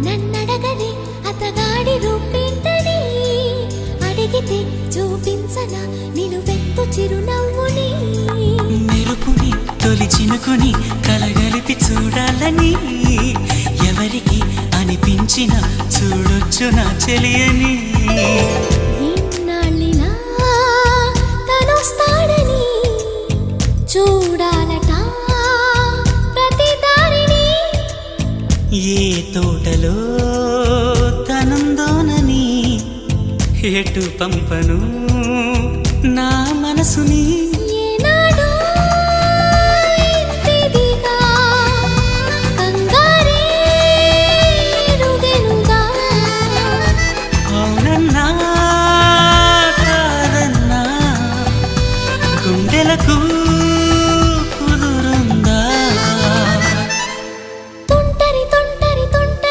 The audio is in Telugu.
నన్నడగని అతగాడి రూపేంటని అడిగితే చూపించనా నిలువెత్తు చిరునవ్వుని మెరుపుని తొలి చినుకుని కలగలిపి చూడాలని ఎవరికి అనిపించిన చూడొచ్చు నా చెలియని ఇన్నాళ్ళిలా తనొస్తాడని చూడాలట ప్రతి దారిని ఏ తోటలో తనందోనని ఎటు పంపను నా మనసుని